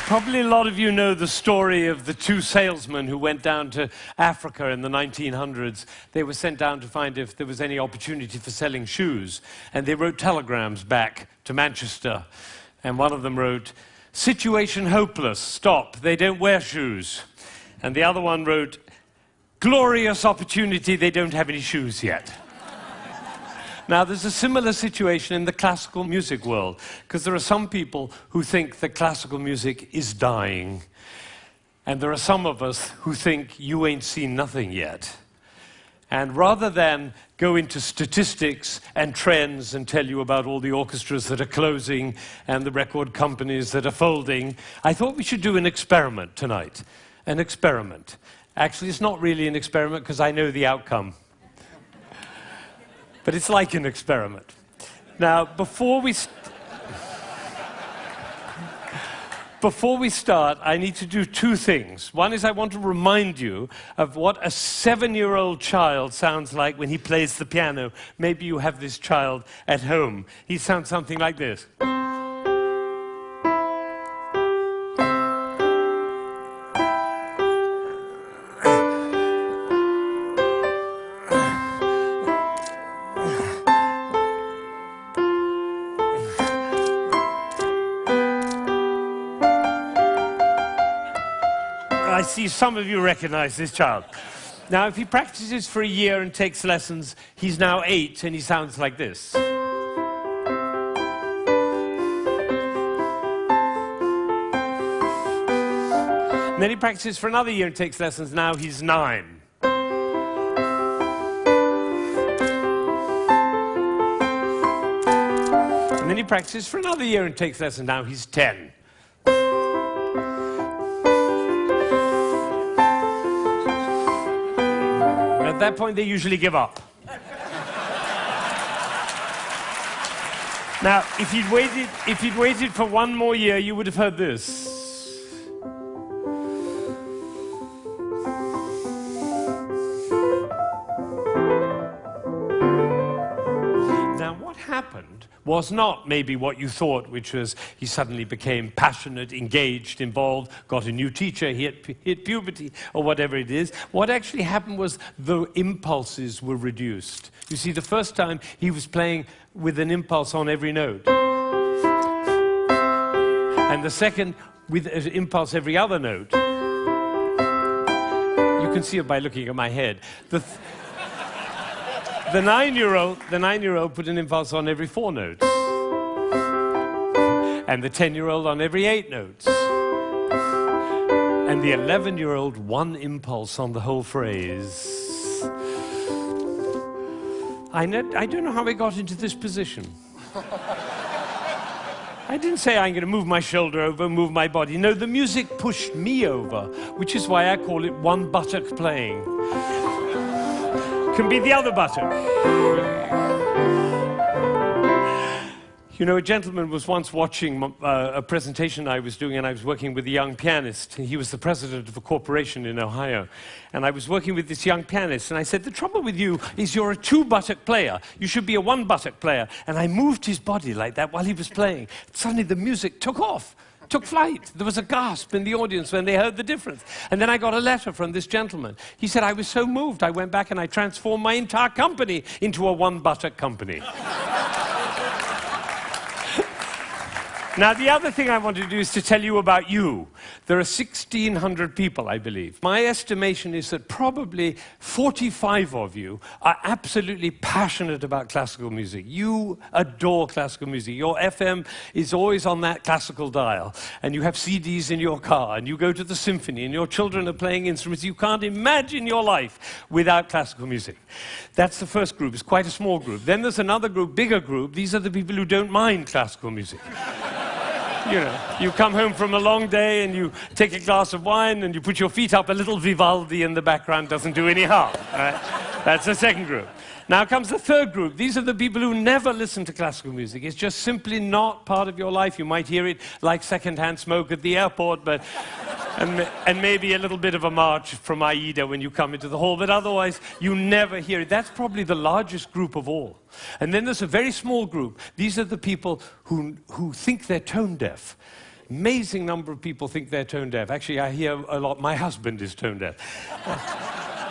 Probably a lot of you know the story of the two salesmen who went down to Africa in the 1900s. They were sent down to find if there was any opportunity for selling shoes. And they wrote telegrams back to Manchester. And one of them wrote, "Situation hopeless, stop, they don't wear shoes." And the other one wrote, "Glorious opportunity, they don't have any shoes yet." Now, there's a similar situation in the classical music world, because there are some people who think that classical music is dying, and there are some of us who think you ain't seen nothing yet. And rather than go into statistics and trends and tell you about all the orchestras that are closing and the record companies that are folding, I thought we should do an experiment tonight. An experiment. Actually, it's not really an experiment because I know the outcome. But it's like an experiment. Now, before we start, I need to do two things. One is I want to remind you of what a 7-year-old child sounds like when he plays the piano. Maybe you have this child at home. He sounds something like this. I see some of you recognize this child. Now, if he practices for a year and takes lessons, he's now 8 and he sounds like this. And then he practices for another year and takes lessons, now he's 9. And then he practices for another year and takes lessons, now he's 10. At that point, they usually give up. Now, if you'd waited for one more year, you would have heard this. Now, what happened was not maybe what you thought, which was he suddenly became passionate, engaged, involved, got a new teacher, he hit puberty, or whatever it is. What actually happened was the impulses were reduced. You see, the first time he was playing with an impulse on every note. And the second, with an impulse every other note. You can see it by looking at my head. The 9-year-old put an impulse on every 4 notes. And the 10-year-old on every 8 notes. And the 11-year-old, one impulse on the whole phrase. I don't know how I got into this position. I didn't say I'm going to move my shoulder over, move my body. No, the music pushed me over, which is why I call it one buttock playing. Can be the other button. You know, a gentleman was once watching a presentation I was doing, and I was working with a young pianist. He was the president of a corporation in Ohio. And I was working with this young pianist, and I said, "The trouble with you is you're a 2-buttock player. You should be a 1-buttock player." And I moved his body like that while he was playing. Suddenly the music took off. Took flight. There was a gasp in the audience when they heard the difference. And then I got a letter from this gentleman. He said, "I was so moved, I went back and I transformed my entire company into a 1-buttock company." Now, the other thing I want to do is to tell you about you. There are 1,600 people, I believe. My estimation is that probably 45 of you are absolutely passionate about classical music. You adore classical music. Your FM is always on that classical dial, and you have CDs in your car, and you go to the symphony, and your children are playing instruments. You can't imagine your life without classical music. That's the first group. It's quite a small group. Then there's another group, bigger group. These are the people who don't mind classical music. You know, you come home from a long day and you take a glass of wine and you put your feet up, a little Vivaldi in the background doesn't do any harm. Right? That's the second group. Now comes the third group. These are the people who never listen to classical music. It's just simply not part of your life. You might hear it like secondhand smoke at the airport, but and maybe a little bit of a march from Aida when you come into the hall, but otherwise you never hear it. That's probably the largest group of all. And then there's a very small group. These are the people who think they're tone deaf. Amazing number of people think they're tone deaf. Actually, I hear a lot, my husband is tone deaf.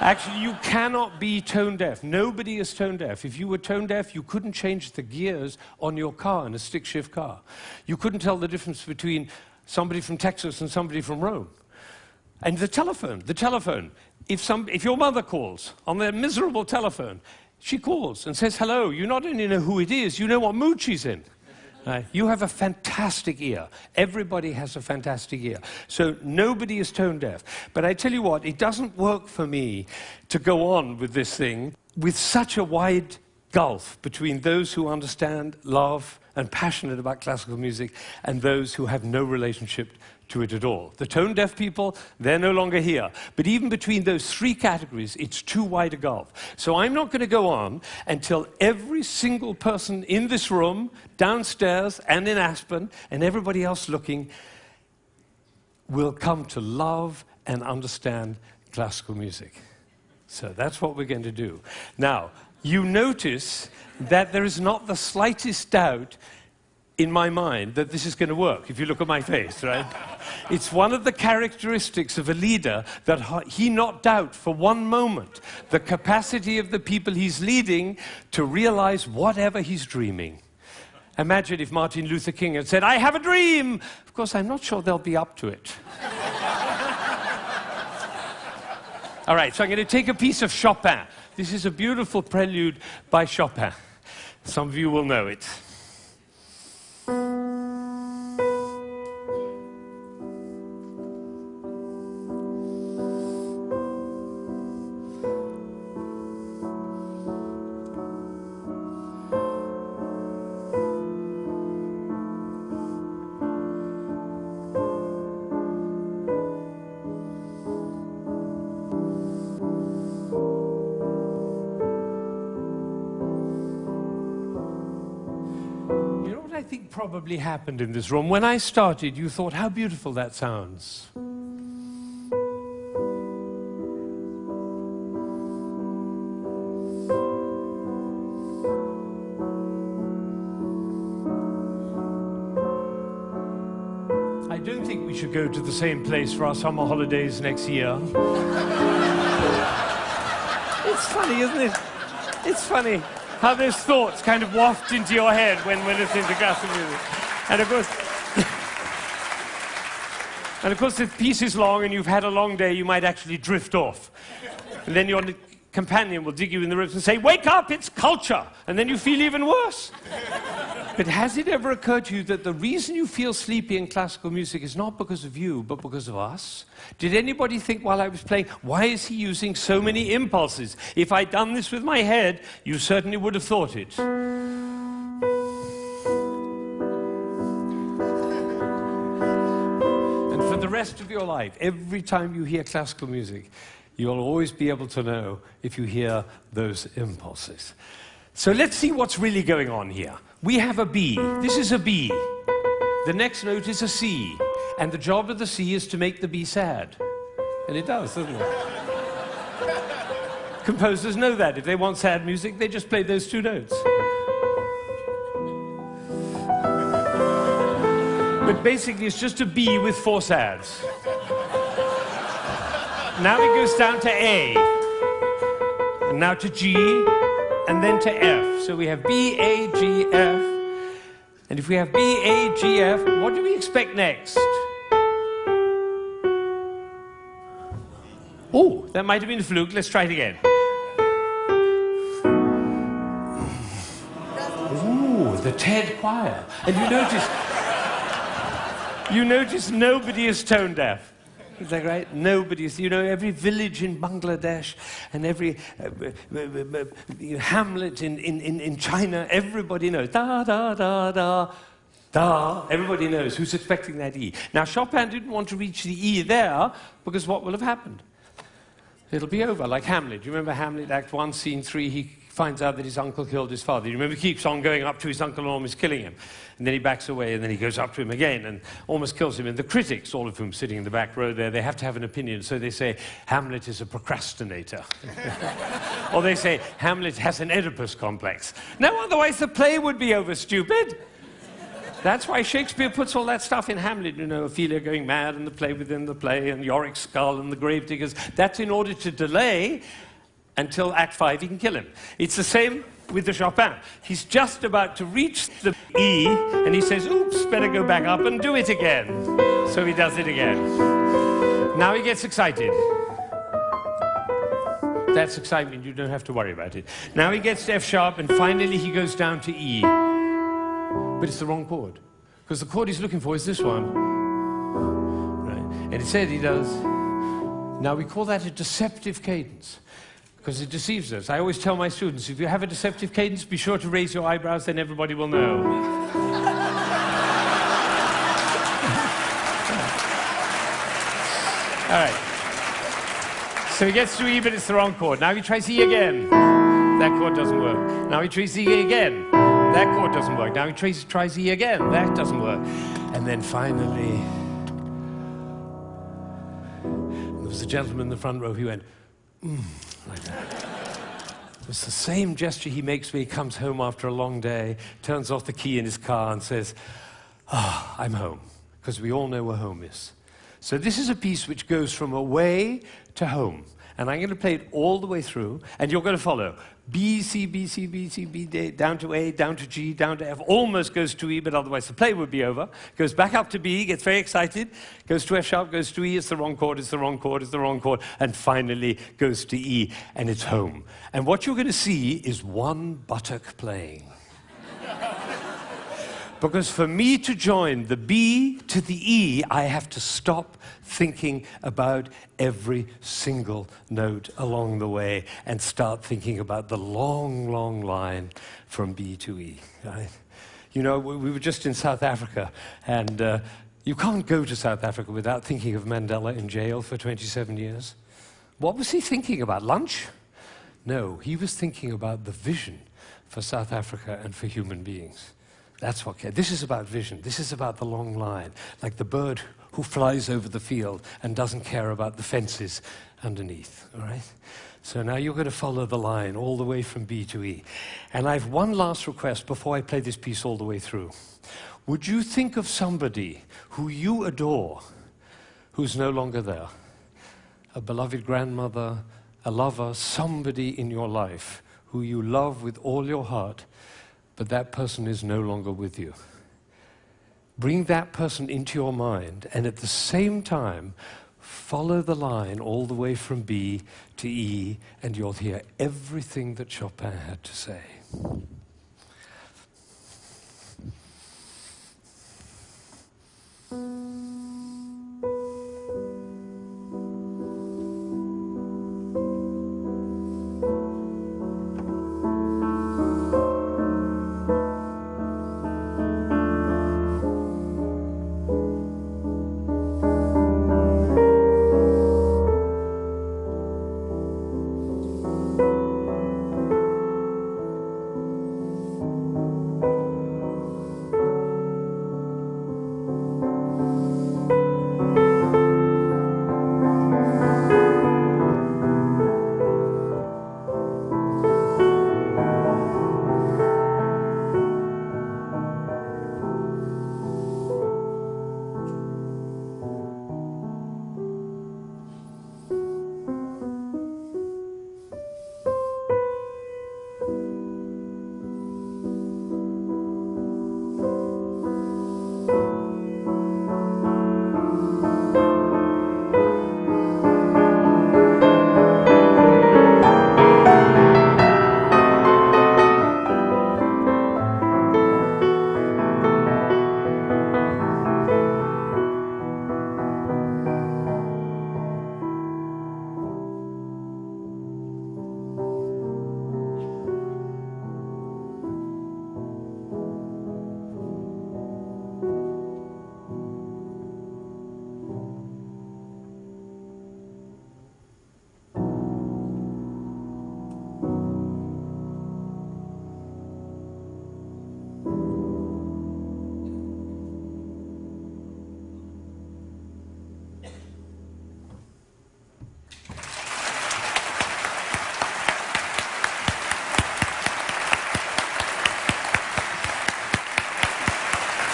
Actually, you cannot be tone deaf. Nobody is tone deaf. If you were tone deaf, you couldn't change the gears on your car in a stick-shift car. You couldn't tell the difference between somebody from Texas and somebody from Rome. And the telephone. If your mother calls on their miserable telephone, she calls and says hello. You not only know who it is, you know what mood she's in. You have a fantastic ear. Everybody has a fantastic ear. So nobody is tone deaf. But I tell you what, it doesn't work for me to go on with this thing with such a wide gulf between those who understand, love, and passionate about classical music and those who have no relationship to it at all. The tone-deaf people, they're no longer here. But even between those three categories, it's too wide a gulf. So I'm not going to go on until every single person in this room, downstairs and in Aspen, and everybody else looking, will come to love and understand classical music. So that's what we're going to do. Now, you notice that there is not the slightest doubt in my mind that this is going to work, if you look at my face, right? It's one of the characteristics of a leader that he not doubt for one moment the capacity of the people he's leading to realize whatever he's dreaming. Imagine if Martin Luther King had said, "I have a dream!" Of course, I'm not sure they'll be up to it. All right, so I'm going to take a piece of Chopin. This is a beautiful prelude by Chopin. Some of you will know it. I think probably happened in this room. When I started, you thought, how beautiful that sounds. I don't think we should go to the same place for our summer holidays next year. It's funny, isn't it? It's funny how those thoughts kind of waft into your head when listening to classical music. And of course, if the piece is long and you've had a long day, you might actually drift off. And then your companion will dig you in the ribs and say, "Wake up, it's culture!" And then you feel even worse. But has it ever occurred to you that the reason you feel sleepy in classical music is not because of you, but because of us? Did anybody think while I was playing, why is he using so many impulses? If I'd done this with my head, you certainly would have thought it. And for the rest of your life, every time you hear classical music, you'll always be able to know if you hear those impulses. So let's see what's really going on here. We have a B. This is a B. The next note is a C. And the job of the C is to make the B sad. And it does, doesn't it? Composers know that. If they want sad music, they just play those two notes. But basically, it's just a B with four sads. Now it goes down to A. And now to G. And then to F. So we have B, A, G, F. And if we have B, A, G, F, what do we expect next? Oh, that might have been a fluke. Let's try it again. Ooh, the TED choir. And you notice nobody is tone deaf. Is that right? Nobody's, you know, every village in Bangladesh and every hamlet in China, everybody knows. Da, da, da, da, da. Everybody knows who's expecting that E. Now, Chopin didn't want to reach the E there because what will have happened? It'll be over, like Hamlet. You remember Hamlet, Act 1, Scene 3, he finds out that his uncle killed his father. You remember he keeps on going up to his uncle and almost killing him. And then he backs away, and then he goes up to him again and almost kills him. And the critics, all of whom sitting in the back row there, they have to have an opinion. So they say, Hamlet is a procrastinator. Or they say, Hamlet has an Oedipus complex. No, otherwise the play would be over, stupid. That's why Shakespeare puts all that stuff in Hamlet, you know, Ophelia going mad and the play within the play and Yorick's skull and the gravediggers. That's in order to delay until Act 5 he can kill him. It's the same with the Chopin. He's just about to reach the E and he says, oops, better go back up and do it again. So he does it again. Now he gets excited. That's excitement, you don't have to worry about it. Now he gets to F sharp and finally he goes down to E. But it's the wrong chord. Because the chord he's looking for is this one. Right? And instead he does. Now we call that a deceptive cadence. Because it deceives us. I always tell my students, if you have a deceptive cadence, be sure to raise your eyebrows, then everybody will know. All right. So he gets to E, but it's the wrong chord. Now he tries E again. That chord doesn't work. Now he tries E again. That chord doesn't work. Now he tries E again. That doesn't work. And then finally, there was a gentleman in the front row who went, like that. It's the same gesture he makes when he comes home after a long day, turns off the key in his car and says, I'm home. Because we all know where home is. So this is a piece which goes from away to home. And I'm going to play it all the way through, and you're going to follow. B, C, B, C, B, C, B, D, down to A, down to G, down to F, almost goes to E, but otherwise the play would be over. Goes back up to B, gets very excited, goes to F sharp, goes to E, it's the wrong chord, it's the wrong chord, it's the wrong chord, and finally goes to E, and it's home. And what you're going to see is one buttock playing. Because for me to join the B to the E, I have to stop thinking about every single note along the way and start thinking about the long, long line from B to E. Right? You know, we were just in South Africa, and you can't go to South Africa without thinking of Mandela in jail for 27 years. What was he thinking about? Lunch? No, he was thinking about the vision for South Africa and for human beings. That's what. This is about vision. This is about the long line, like the bird who flies over the field and doesn't care about the fences underneath. All right. So now you're going to follow the line all the way from B to E. And I have one last request before I play this piece all the way through. Would you think of somebody who you adore, who's no longer there? A beloved grandmother, a lover, somebody in your life who you love with all your heart, but that person is no longer with you. Bring that person into your mind, and at the same time, follow the line all the way from B to E, and you'll hear everything that Chopin had to say.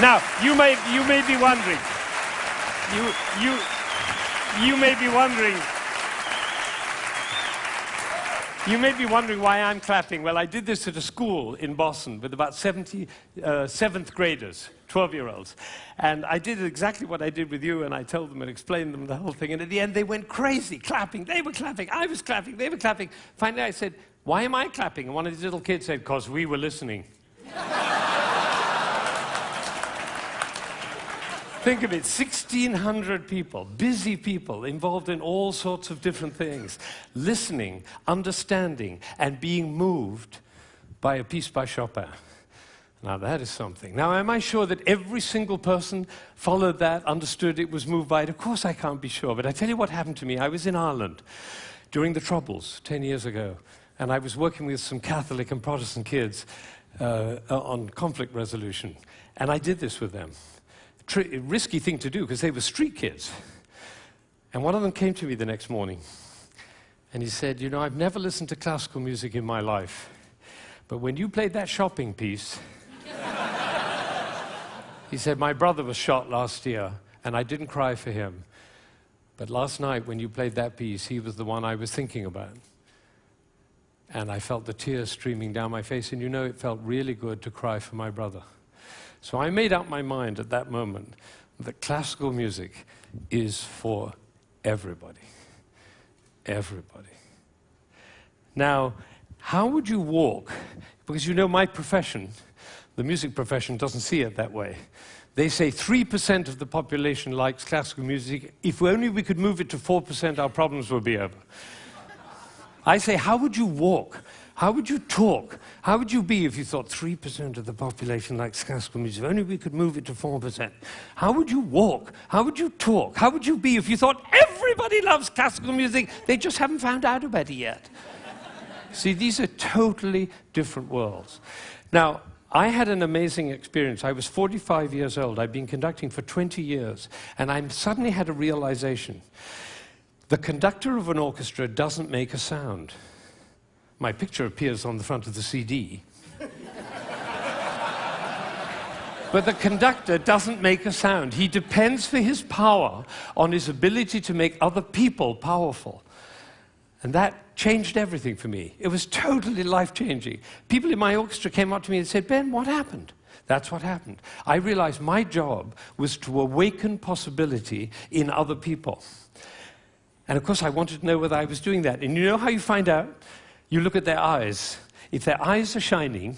Now, you may be wondering, you may be wondering, why I'm clapping. Well, I did this at a school in Boston with about 70 seventh graders, 12-year-olds. And I did exactly what I did with you, and I told them and explained them the whole thing. And at the end, they went crazy, clapping. They were clapping, I was clapping, they were clapping. Finally, I said, why am I clapping? And one of these little kids said, because we were listening. Think of it, 1,600 people, busy people, involved in all sorts of different things, listening, understanding, and being moved by a piece by Chopin. Now that is something. Now, am I sure that every single person followed that, understood it, was moved by it? Of course I can't be sure, but I tell you what happened to me. I was in Ireland during the Troubles 10 years ago, and I was working with some Catholic and Protestant kids on conflict resolution, and I did this with them. Risky thing to do because they were street kids. And one of them came to me the next morning and he said, you know, I've never listened to classical music in my life, but when you played that shopping piece, he said, my brother was shot last year and I didn't cry for him. But last night when you played that piece, he was the one I was thinking about. And I felt the tears streaming down my face, and you know, it felt really good to cry for my brother. So I made up my mind at that moment that classical music is for everybody. Everybody. Now, how would you walk? Because you know my profession, the music profession, doesn't see it that way. They say 3% of the population likes classical music. If only we could move it to 4%, our problems would be over. I say, how would you walk? How would you talk? How would you be if you thought 3% of the population likes classical music? If only we could move it to 4%. How would you walk? How would you talk? How would you be if you thought everybody loves classical music? They just haven't found out about it yet. See, these are totally different worlds. Now, I had an amazing experience. I was 45 years old. I'd been conducting for 20 years, and I suddenly had a realization. The conductor of an orchestra doesn't make a sound. My picture appears on the front of the CD. But the conductor doesn't make a sound. He depends for his power on his ability to make other people powerful. And that changed everything for me. It was totally life-changing. People in my orchestra came up to me and said, Ben, what happened? That's what happened. I realized my job was to awaken possibility in other people. And of course, I wanted to know whether I was doing that. And you know how you find out? You look at their eyes. If their eyes are shining,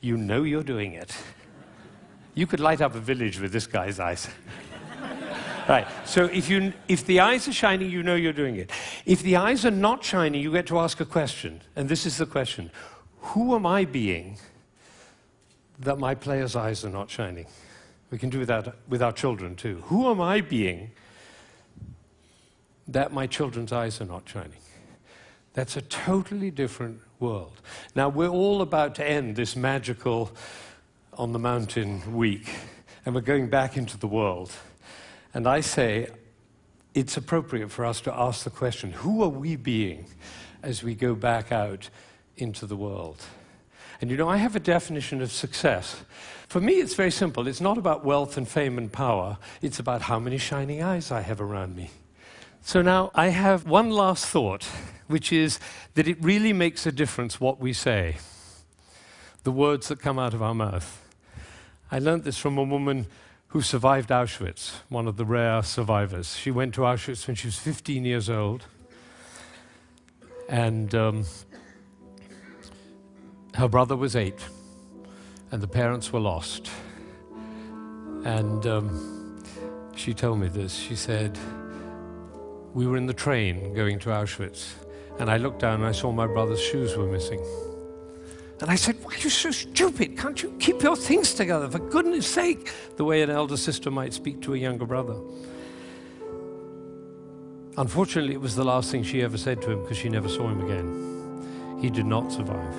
you know you're doing it. You could light up a village with this guy's eyes. Right, so if the eyes are shining, you know you're doing it. If the eyes are not shining, you get to ask a question. And this is the question. Who am I being that my player's eyes are not shining? We can do that with our children too. Who am I being that my children's eyes are not shining? That's a totally different world. Now, we're all about to end this magical on the mountain week, and we're going back into the world. And I say it's appropriate for us to ask the question, who are we being as we go back out into the world? And you know, I have a definition of success. For me, it's very simple. It's not about wealth and fame and power. It's about how many shining eyes I have around me. So now I have one last thought, which is that it really makes a difference what we say, the words that come out of our mouth. I learned this from a woman who survived Auschwitz, one of the rare survivors. She went to Auschwitz when she was 15 years old, and her brother was 8, and the parents were lost. And she told me this. She said, we were in the train going to Auschwitz, and I looked down and I saw my brother's shoes were missing. And I said, why are you so stupid? Can't you keep your things together, for goodness sake? The way an elder sister might speak to a younger brother. Unfortunately, it was the last thing she ever said to him, because she never saw him again. He did not survive.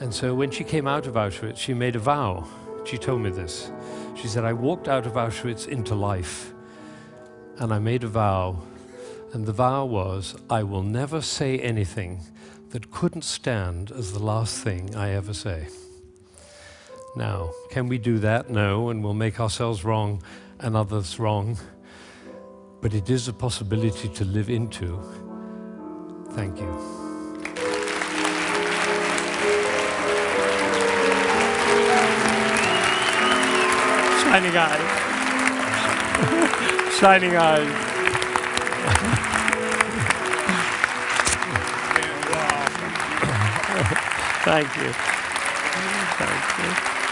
And so when she came out of Auschwitz, she made a vow. She told me this. She said, I walked out of Auschwitz into life, and I made a vow. And the vow was, I will never say anything that couldn't stand as the last thing I ever say. Now, can we do that? No, and we'll make ourselves wrong and others wrong. But it is a possibility to live into. Thank you. Shining eyes. Shining eyes. Thank you. Thank you.